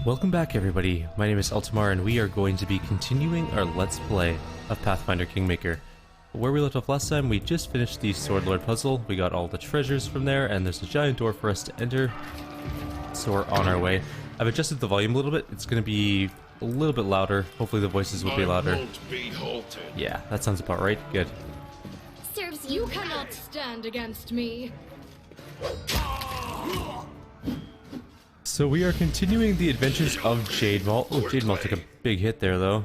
Welcome back everybody, my name is Eltimar and we are going to be continuing our Let's Play of Pathfinder Kingmaker. Where we left off last time, we just finished the Sword Lord puzzle, we got all the treasures from there, and there's a giant door for us to enter, so we're on our way. I've adjusted the volume a little bit, it's going to be a little bit louder, hopefully the voices will be louder. Won't be halted. Yeah, that sounds about right, good. Serves you cannot stand against me. So we are continuing the adventures of Jade Maul. Oh, Jade Maul took a big hit there though.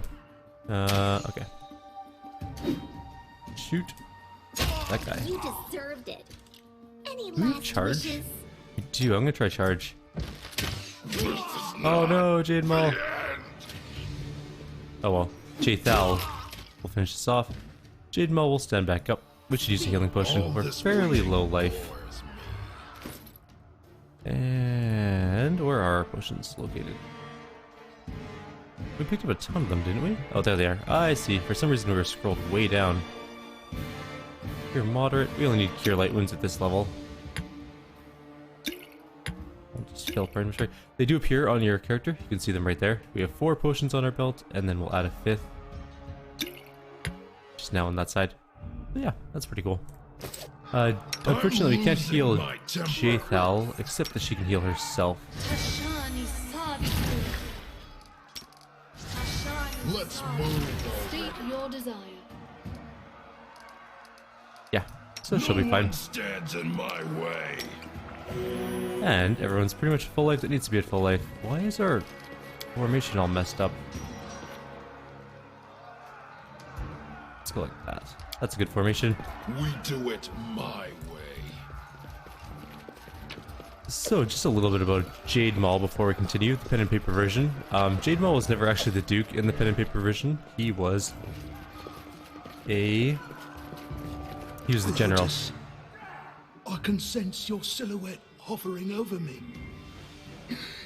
Okay. Shoot. That guy. You deserved it. Any Do we last charge? wishes? We do, I'm gonna try charge. Oh no, Jade Maul. Oh well. Jethal will finish this off. Jade Maul will stand back up. We should use a healing potion. We're fairly low life. And where are our potions located? We picked up a ton of them, didn't we? Oh, there they are. I see. For some reason we were scrolled way down. Cure moderate. We only need cure light wounds at this level. I'll just fill up our inventory. They do appear on your character. You can see them right there. We have 4 potions on our belt, and then we'll add a 5th. Just now on that side. But yeah, that's pretty cool. Unfortunately, we can't heal Jethal, except that she can heal herself. Let's move. State your desire. Yeah, so she'll be fine. Stands in my way. And everyone's pretty much full life that needs to be at full life. Why is our formation all messed up? Let's go like that. That's a good formation. We do it my way. So, just a little bit about Jade Maul before we continue, the pen and paper version. Jade Maul was never actually the Duke in the pen and paper version. He was the general. I can sense your silhouette hovering over me.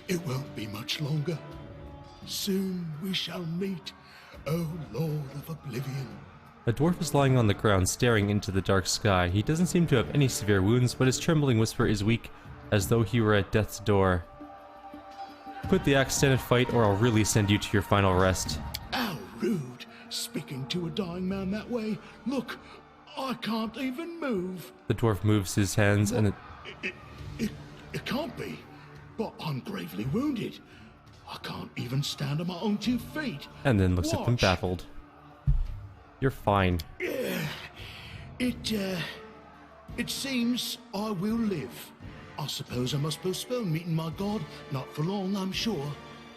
It won't be much longer. Soon we shall meet, O Lord of Oblivion. A dwarf is lying on the ground staring into the dark sky. He doesn't seem to have any severe wounds, but his trembling whisper is weak, as though he were at death's door. Put the axe, stand and fight, or I'll really send you to your final rest. How rude, speaking to a dying man that way. Look, I can't even move. The dwarf moves his hands and It can't be, but I'm gravely wounded. I can't even stand on my own 2 feet. and then looks at them Watch. baffled. You're fine. It seems I will live. I suppose I must postpone meeting my god. Not for long, I'm sure.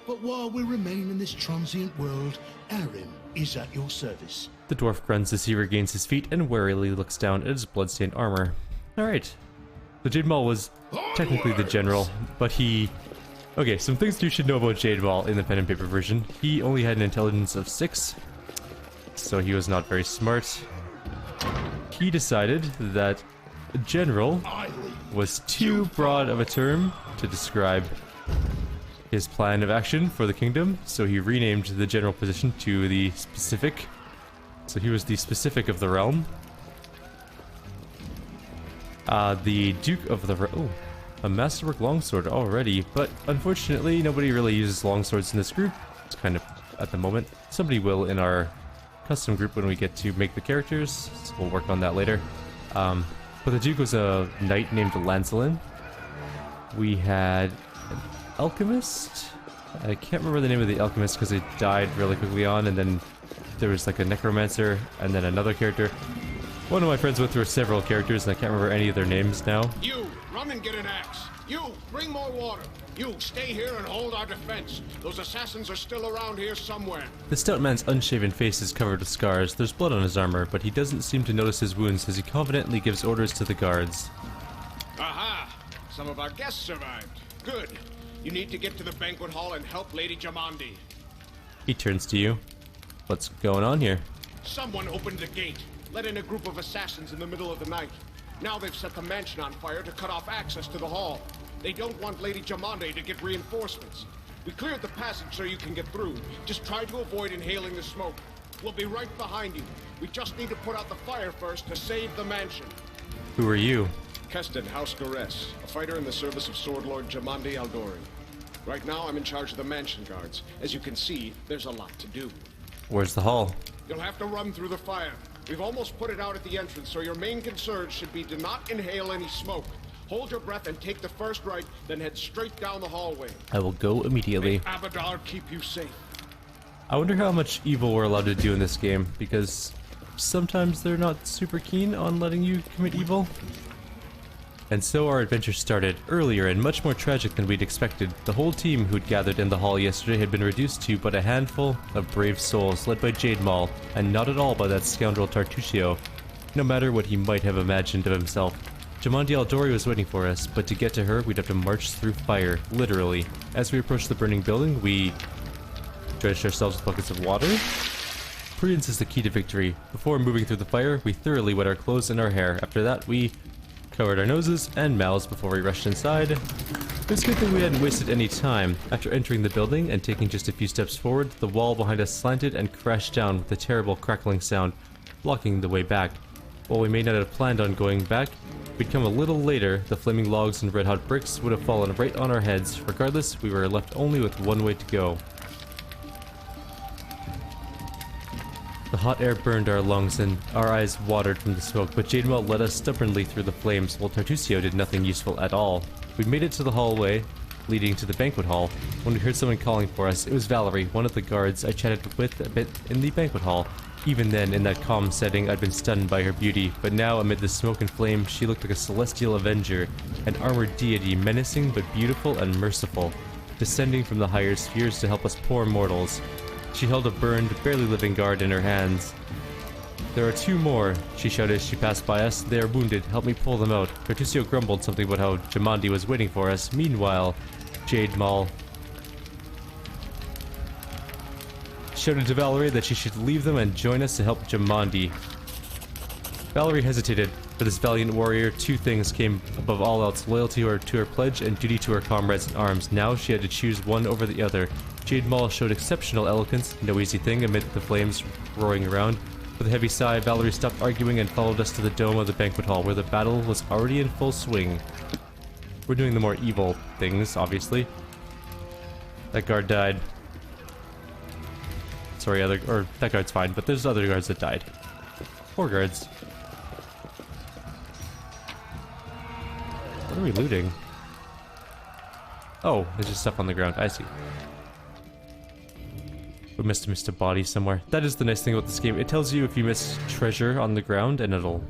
But while we remain in this transient world, Arim is at your service. The dwarf grunts as he regains his feet and warily looks down at his bloodstained armor. Alright. So Jade Maul was technically the general, but he... Okay, some things you should know about Jade Maul in the pen and paper version. He only had an intelligence of 6, so he was not very smart. He decided that general was too broad of a term to describe his plan of action for the kingdom, so he renamed the general position to the specific. So he was the specific of the realm. The Duke of the oh, a masterwork longsword already, but unfortunately nobody really uses longswords in this group. It's kind of at the moment. Somebody will in our custom group when we get to make the characters, so we'll work on that later. But the Duke was a knight named Lancelin. We had an alchemist. I can't remember the name of the alchemist because it died really quickly on, and then there was like a necromancer, and then another character. One of my friends went through several characters, and I can't remember any of their names now. You, run and get an axe. You, bring more water. You, stay here and hold our defense. Those assassins are still around here somewhere. The stout man's unshaven face is covered with scars. There's blood on his armor, but he doesn't seem to notice his wounds as he confidently gives orders to the guards. Aha! Some of our guests survived. Good. You need to get to the banquet hall and help Lady Jamandi. He turns to you. What's going on here? Someone opened the gate, let in a group of assassins in the middle of the night. Now they've set the mansion on fire to cut off access to the hall. They don't want Lady Jamandi to get reinforcements. We cleared the passage so you can get through. Just try to avoid inhaling the smoke. We'll be right behind you. We just need to put out the fire first to save the mansion. Who are you? Keston House Gares, a fighter in the service of Sword Lord Jamandi Aldoran. Right now, I'm in charge of the mansion guards. As you can see, there's a lot to do. Where's the hall? You'll have to run through the fire. We've almost put it out at the entrance, so your main concern should be to not inhale any smoke. Hold your breath and take the first right, then head straight down the hallway. I will go immediately. May Abadar keep you safe. I wonder how much evil we're allowed to do in this game, because sometimes they're not super keen on letting you commit evil. And so our adventure started, earlier and much more tragic than we'd expected. The whole team who'd gathered in the hall yesterday had been reduced to but a handful of brave souls, led by Jade Maul, and not at all by that scoundrel Tartusio, no matter what he might have imagined of himself. Jamandi Aldori was waiting for us, but to get to her, we'd have to march through fire, literally. As we approached the burning building, we dredged ourselves with buckets of water. Prudence is the key to victory. Before moving through the fire, we thoroughly wet our clothes and our hair. After that, we covered our noses and mouths before we rushed inside. It was a good thing we hadn't wasted any time. After entering the building and taking just a few steps forward, the wall behind us slanted and crashed down with a terrible crackling sound, blocking the way back. While we may not have planned on going back, we'd come a little later, the flaming logs and red-hot bricks would have fallen right on our heads. Regardless, we were left only with one way to go. The hot air burned our lungs and our eyes watered from the smoke, but Jade Maul led us stubbornly through the flames, while Tartusio did nothing useful at all. We made it to the hallway leading to the banquet hall. When we heard someone calling for us, it was Valerie, one of the guards I chatted with a bit in the banquet hall. Even then, in that calm setting, I'd been stunned by her beauty, but now, amid the smoke and flame, she looked like a celestial avenger, an armored deity, menacing but beautiful and merciful, descending from the higher spheres to help us poor mortals. She held a burned, barely living guard in her hands. "There are two more," she shouted as she passed by us. "They are wounded. Help me pull them out." Tartusio grumbled something about how Jamandi was waiting for us. Meanwhile, Jade Maul shouted to Valerie that she should leave them and join us to help Jamandi. Valerie hesitated, but as valiant warrior, two things came above all else: loyalty to her pledge and duty to her comrades in arms. Now she had to choose one over the other. Jade Maul showed exceptional eloquence, no easy thing amid the flames roaring around. With a heavy sigh, Valerie stopped arguing and followed us to the dome of the banquet hall, where the battle was already in full swing. We're doing the more evil things, obviously. That guard died. Sorry, that guard's fine, but there's other guards that died. Poor guards. What are we looting? Oh, there's just stuff on the ground. I see. We must have missed a body somewhere. That is the nice thing about this game. It tells you if you miss treasure on the ground, and it'll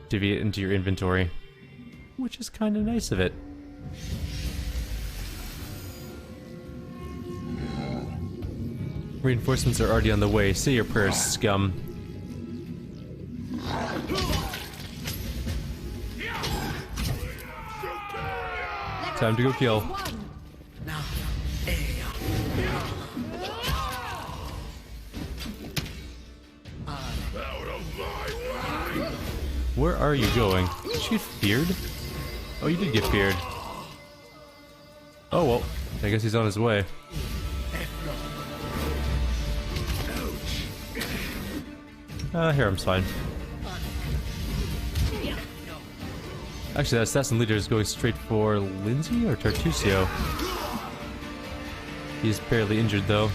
divvy it into your inventory. Which is kind of nice of it. Reinforcements are already on the way. Say your prayers, scum. Time to go kill. Where are you going? Did you get feared? Oh, you did get feared. Oh well, I guess he's on his way. Harem's fine. Actually, that assassin leader is going straight for Lindsay or Tartusio. He's barely injured though.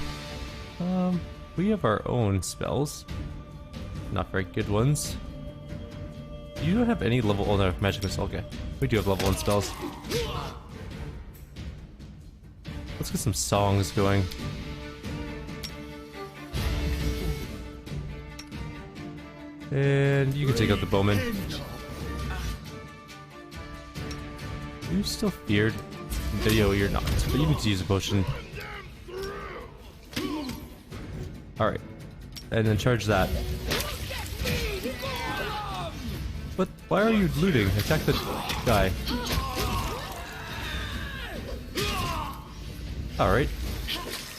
We have our own spells. Not very good ones. You don't have any level... Oh no, magic missile, okay. We do have level 1 spells. Let's get some songs going. And you can take out the bowman. Are you still feared? Yo, you're not. But you need to use a potion. Alright. And then charge that. What? Why are you looting? Attack the guy. Alright.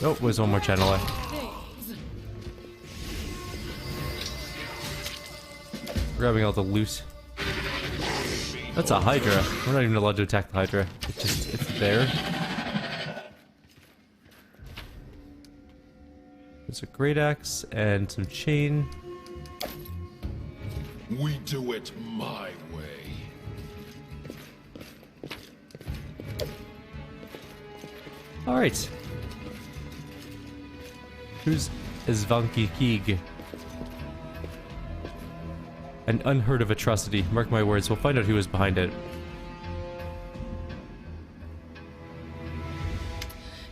Oh, there's one more channel left. Grabbing all the loot. That's a Hydra. We're not even allowed to attack the Hydra. It's there. There's a great axe and some chain. We do it my way. Alright. Who's Svanky Keeg? An unheard of atrocity. Mark my words, we'll find out who is behind it.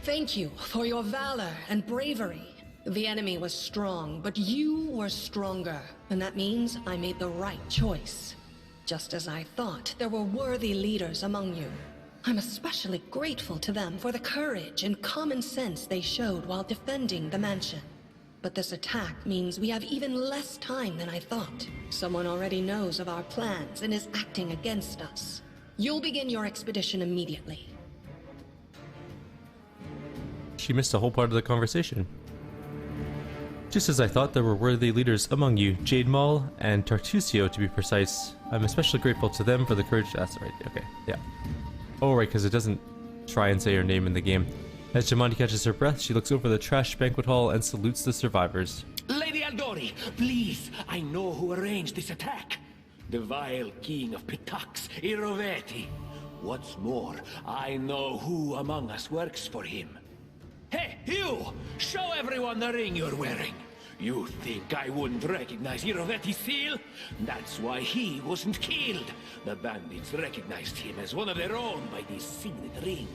Thank you for your valor and bravery. The enemy was strong, but you were stronger. And that means I made the right choice. Just as I thought, there were worthy leaders among you. I'm especially grateful to them for the courage and common sense they showed while defending the mansion. But this attack means we have even less time than I thought. Someone already knows of our plans and is acting against us. You'll begin your expedition immediately. She missed a whole part of the conversation. Just as I thought, there were worthy leaders among you, Jade Maul and Tartusio to be precise. I'm especially grateful to them for the courage. That's right, okay, yeah. Oh right, because it doesn't try and say her name in the game. As Jamandi catches her breath, she looks over the trash banquet hall and salutes the survivors. Lady Aldori, please, I know who arranged this attack. The vile king of Pitax, Iroveti. What's more, I know who among us works for him. Hey, you! Show everyone the ring you're wearing. You think I wouldn't recognize Iroveti's seal? That's why he wasn't killed. The bandits recognized him as one of their own by this signet ring.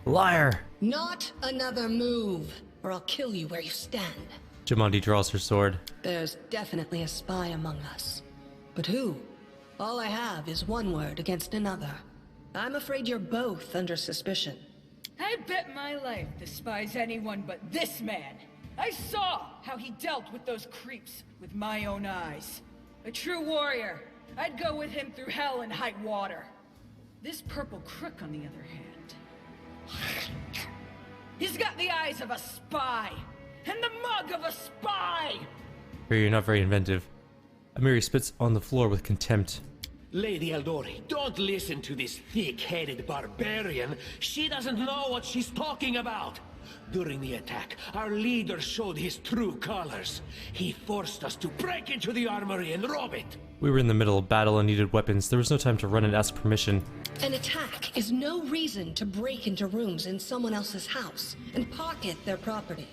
Liar! Not another move, or I'll kill you where you stand. Jamandi draws her sword. There's definitely a spy among us. But who? All I have is one word against another. I'm afraid you're both under suspicion. I bet my life despise anyone but this man. I saw how he dealt with those creeps with my own eyes. A true warrior. I'd go with him through hell and high water. This purple crook, on the other hand, he's got the eyes of a spy and the mug of a spy. You're not very inventive. Amiri spits on the floor with contempt. Lady Aldori, don't listen to this thick-headed barbarian. She doesn't know what she's talking about. During the attack, our leader showed his true colors. He forced us to break into the armory and rob it. We were in the middle of battle and needed weapons. There was no time to run and ask permission. An attack is no reason to break into rooms in someone else's house and pocket their property.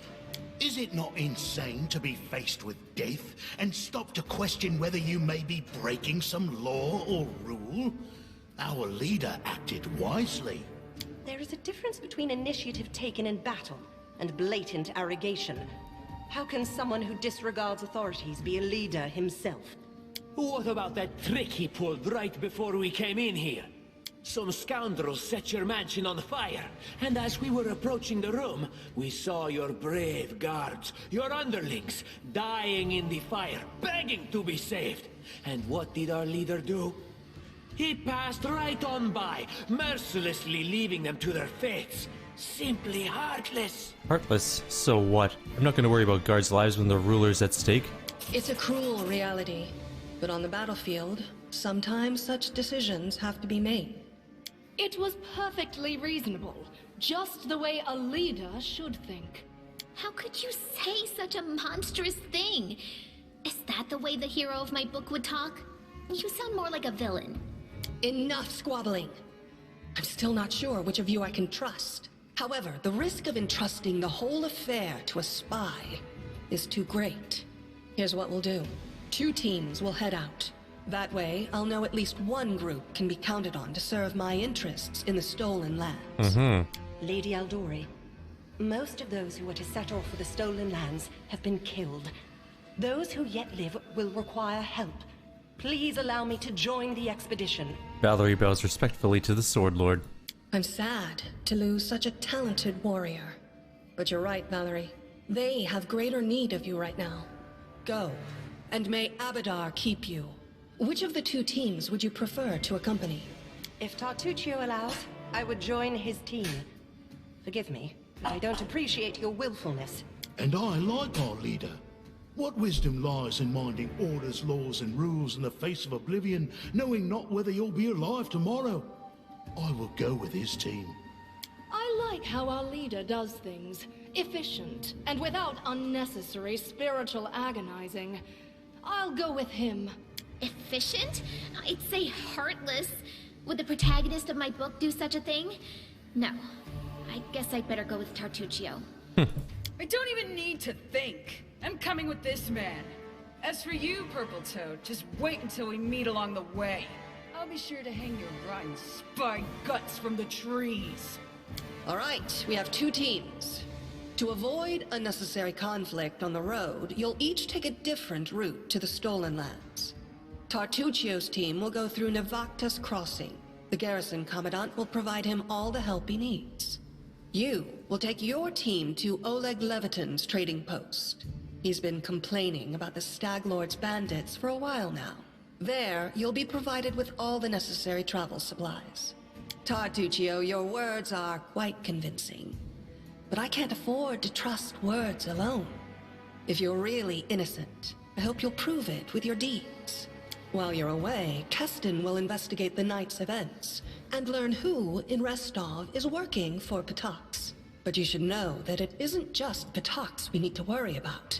Is it not insane to be faced with death and stop to question whether you may be breaking some law or rule? Our leader acted wisely. There is a difference between initiative taken in battle and blatant arrogation. How can someone who disregards authorities be a leader himself? What about that trick he pulled right before we came in here? Some scoundrels set your mansion on fire, and as we were approaching the room, we saw your brave guards, your underlings, dying in the fire, begging to be saved. And what did our leader do? He passed right on by, mercilessly leaving them to their fates. Simply heartless. Heartless? So what? I'm not gonna worry about guards' lives when the ruler's at stake. It's a cruel reality, but on the battlefield, sometimes such decisions have to be made. It was perfectly reasonable, just the way a leader should think. How could you say such a monstrous thing? Is that the way the hero of my book would talk? You sound more like a villain. Enough squabbling. I'm still not sure which of you I can trust. However, the risk of entrusting the whole affair to a spy is too great. Here's what we'll do. 2 teams will head out. That way, I'll know at least one group can be counted on to serve my interests in the stolen lands. Lady Aldori, most of those who were to set off for the stolen lands have been killed. Those who yet live will require help. Please allow me to join the expedition. Valerie bows respectfully to the Sword Lord. I'm sad to lose such a talented warrior. But you're right, Valerie. They have greater need of you right now. Go, and may Abadar keep you. Which of the 2 teams would you prefer to accompany? If Tartuccio allows, I would join his team. Forgive me, but I don't appreciate your willfulness. And I like our leader. What wisdom lies in minding orders, laws, and rules in the face of oblivion, knowing not whether you'll be alive tomorrow? I will go with his team. I like how our leader does things. Efficient, and without unnecessary spiritual agonizing. I'll go with him. Efficient? I'd say heartless. Would the protagonist of my book do such a thing? No. I guess I'd better go with Tartuccio. I don't even need to think. I'm coming with this man. As for you, Purple Toad, just wait until we meet along the way. I'll be sure to hang your rotten spine guts from the trees. All right, we have 2 teams. To avoid unnecessary conflict on the road, you'll each take a different route to the Stolen Lands. Tartuccio's team will go through Navacta's Crossing. The garrison commandant will provide him all the help he needs. You will take your team to Oleg Leviton's trading post. He's been complaining about the Stag Lord's bandits for a while now. There, you'll be provided with all the necessary travel supplies. Tartuccio, your words are quite convincing. But I can't afford to trust words alone. If you're really innocent, I hope you'll prove it with your deeds. While you're away, Keston will investigate the night's events and learn who in Restov is working for Patox. But you should know that it isn't just Patox we need to worry about.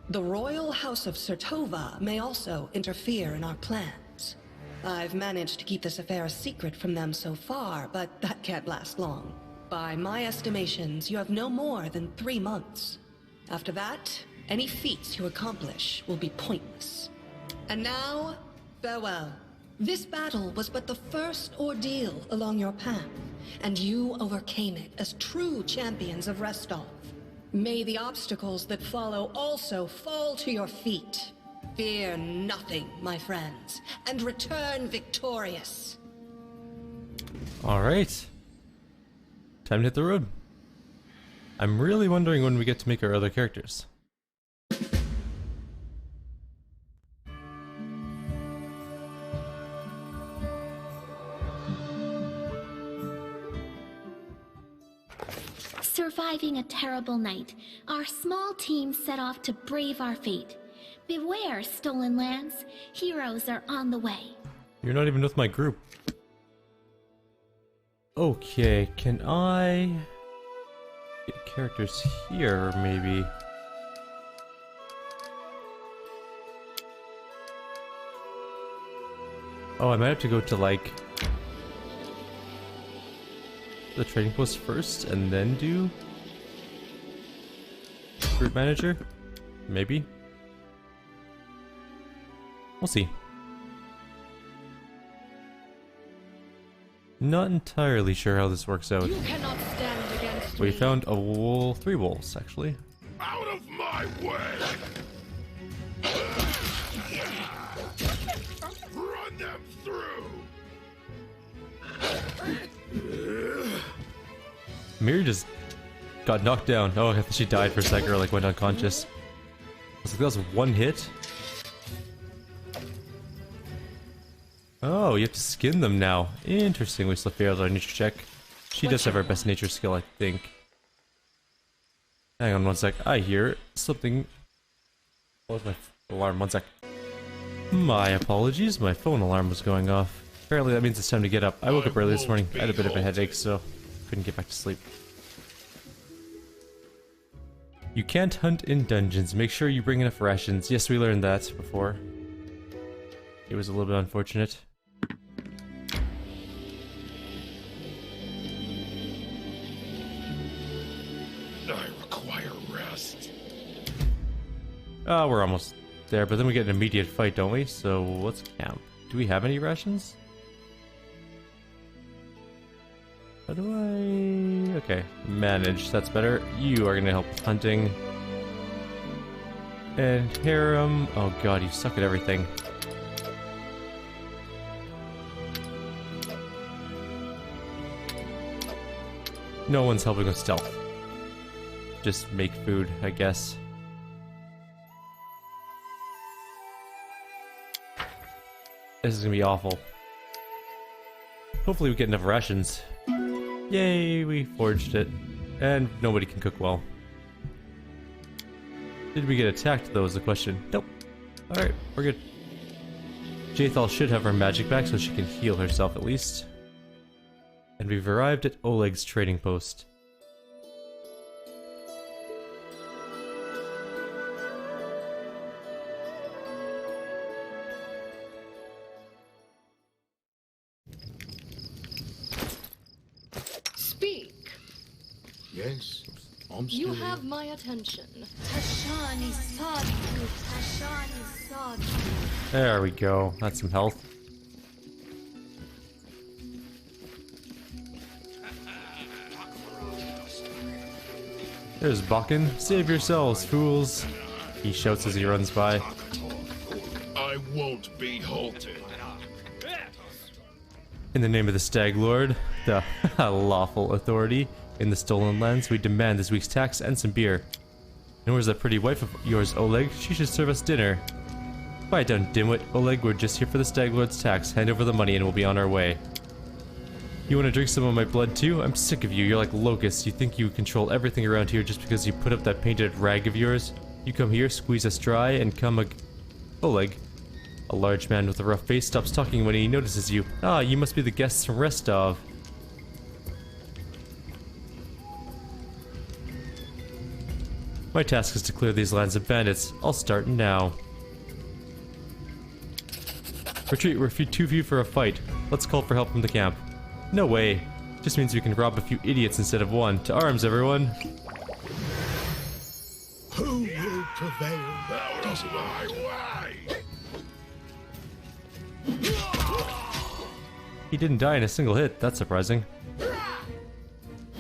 The Royal House of Sertova may also interfere in our plans. I've managed to keep this affair a secret from them so far, but that can't last long. By my estimations, you have no more than 3 months. After that, any feats you accomplish will be pointless. And now, farewell. This battle was but the first ordeal along your path, and you overcame it as true champions of Restov. May the obstacles that follow also fall to your feet. Fear nothing, my friends, and return victorious. Alright. Time to hit the road. I'm really wondering when we get to make our other characters. Surviving a terrible night, our small team set off to brave our fate. Beware, Stolen Lands. Heroes are on the way. You're not even with my group. Okay, can I get characters here, maybe? Oh, I might have to go to, like, the trading post first and then do group manager? Maybe? We'll see. Not entirely sure how this works out. You cannot stand against We me. found a wool, 3 wolves actually. Out of my way! Run them through! Miri just got knocked down. Oh, I thought she died for a second or like went unconscious. I was like, that was 1 hit? Oh, you have to skin them now. Interesting. We still failed our nature check. She does have our best nature skill, I think. Hang on 1 sec. I hear something. What was my alarm? 1 sec. My apologies. My phone alarm was going off. Apparently that means it's time to get up. I woke up early this morning. I had a bit of a headache, so couldn't get back to sleep. You can't hunt in dungeons. Make sure you bring enough rations. Yes, we learned that before. It was a little bit unfortunate. I require rest. We're almost there, but then we get an immediate fight, don't we? So let's camp. Do we have any rations? How do I... Okay, manage. That's better. You are gonna help with hunting. And harem. Oh god, you suck at everything. No one's helping with stealth. Just make food, I guess. This is gonna be awful. Hopefully we get enough rations. Yay, we forged it. And nobody can cook well. Did we get attacked though is the question. Nope. Alright, we're good. Jathal should have her magic back so she can heal herself at least. And we've arrived at Oleg's trading post. Speak. Yes, I'm still You here. have my attention. There we go. That's some health. There's Bakken. Save yourselves, fools. He shouts as he runs by. I won't be halted. In the name of the Stag Lord, the lawful authority in the Stolen Lands, we demand this week's tax and some beer. And where's that pretty wife of yours, Oleg? She should serve us dinner. Quiet down, dimwit. Oleg, we're just here for the Stag Lord's tax. Hand over the money and we'll be on our way. You want to drink some of my blood too? I'm sick of you. You're like locusts. You think you control everything around here just because you put up that painted rag of yours? You come here, squeeze us dry, and come Oleg, a large man with a rough face, stops talking when he notices you. Ah, you must be the guests from Restov. My task is to clear these lands of bandits. I'll start now. Retreat, we're too few for a fight. Let's call for help from the camp. No way. Just means we can rob a few idiots instead of one. To arms, everyone. Who will prevail? Out of my way! He didn't die in a single hit. That's surprising.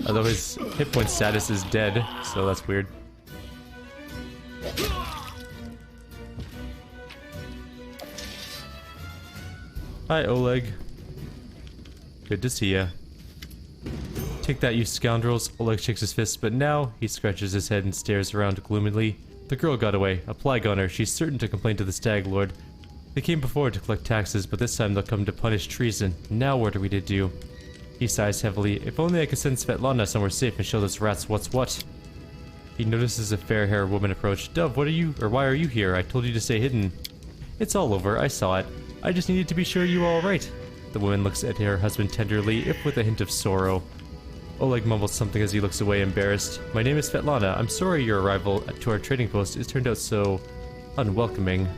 Although his hit point status is dead, so that's weird. Hi, Oleg. Good to see ya. Take that, you scoundrels. Oleg shakes his fist, but now he scratches his head and stares around gloomily. The girl got away. A plague on her. She's certain to complain to the Stag Lord. They came before to collect taxes, but this time they'll come to punish treason. Now what are we to do? He sighs heavily. If only I could send Svetlana somewhere safe and show those rats what's what. He notices a fair-haired woman approach. Dove, why are you here? I told you to stay hidden. It's all over. I saw it. I just needed to be sure you were all right. The woman looks at her husband tenderly, if with a hint of sorrow. Oleg mumbles something as he looks away, embarrassed. My name is Svetlana. I'm sorry your arrival to our trading post has turned out so unwelcoming.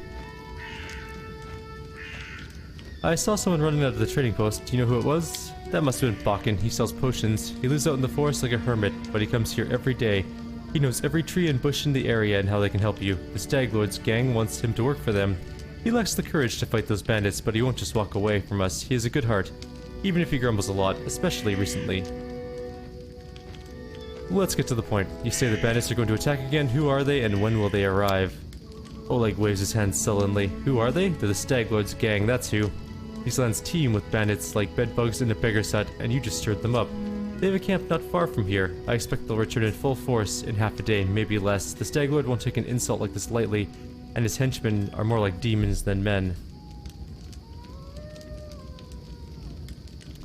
I saw someone running out of the trading post. Do you know who it was? That must have been Bakken. He sells potions. He lives out in the forest like a hermit, but he comes here every day. He knows every tree and bush in the area and how they can help you. The Stag Lord's gang wants him to work for them. He lacks the courage to fight those bandits, but he won't just walk away from us. He has a good heart, even if he grumbles a lot, especially recently. Let's get to the point. You say the bandits are going to attack again. Who are they, and when will they arrive? Oleg waves his hands sullenly. Who are they? They're the Stag Lord's gang, that's who. These lands teem with bandits like bedbugs in a beggar's hut, and you just stirred them up. They have a camp not far from here. I expect they'll return in full force in half a day, maybe less. The Stag Lord won't take an insult like this lightly, and his henchmen are more like demons than men.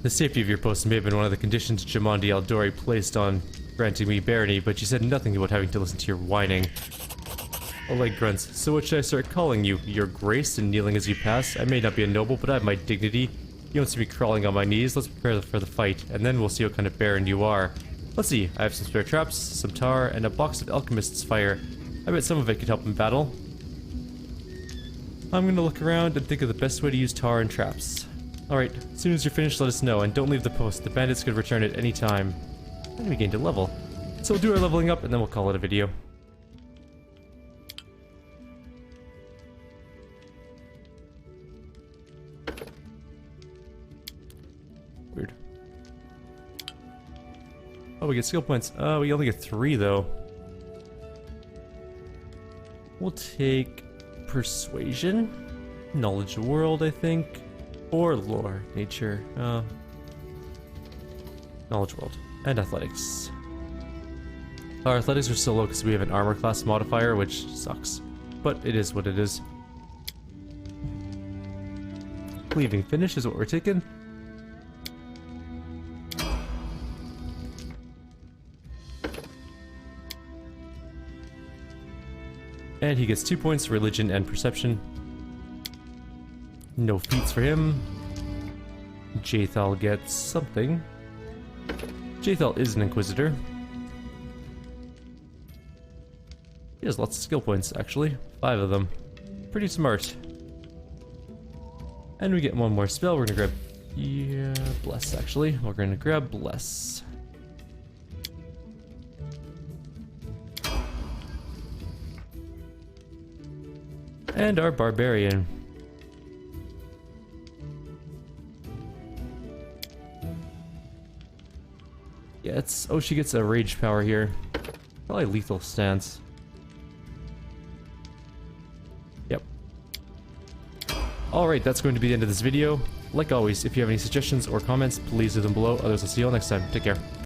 The safety of your post may have been one of the conditions Jamandi Aldori placed on granting me barony, but you said nothing about having to listen to your whining. Oleg grunts. So what should I start calling you? Your grace and kneeling as you pass? I may not be a noble, but I have my dignity. You don't see me crawling on my knees. Let's prepare for the fight, and then we'll see what kind of baron you are. Let's see. I have some spare traps, some tar, and a box of alchemist's fire. I bet some of it could help in battle. I'm gonna look around and think of the best way to use tar and traps. Alright, as soon as you're finished, let us know, and don't leave the post. The bandits could return at any time. And we gained a level. So we'll do our leveling up, and then we'll call it a video. Weird. Oh, we get skill points. We only get 3, though. We'll take persuasion, knowledge of world, I think, or lore, nature, knowledge world, and athletics. Our athletics are still low because we have an armor class modifier, which sucks, but it is what it is. Cleaving finish is what we're taking. And he gets 2 points, religion and perception. No feats for him. Jathal gets something. Jathal is an inquisitor. He has lots of skill points, actually. 5 of them. Pretty smart. And we get one more spell. We're gonna grab... yeah, Bless, actually. We're gonna grab Bless. And our barbarian. Yeah, it's... Oh, she gets a rage power here. Probably lethal stance. Yep. Alright, that's going to be the end of this video. Like always, if you have any suggestions or comments, please leave them below. Otherwise, I'll see you all next time. Take care.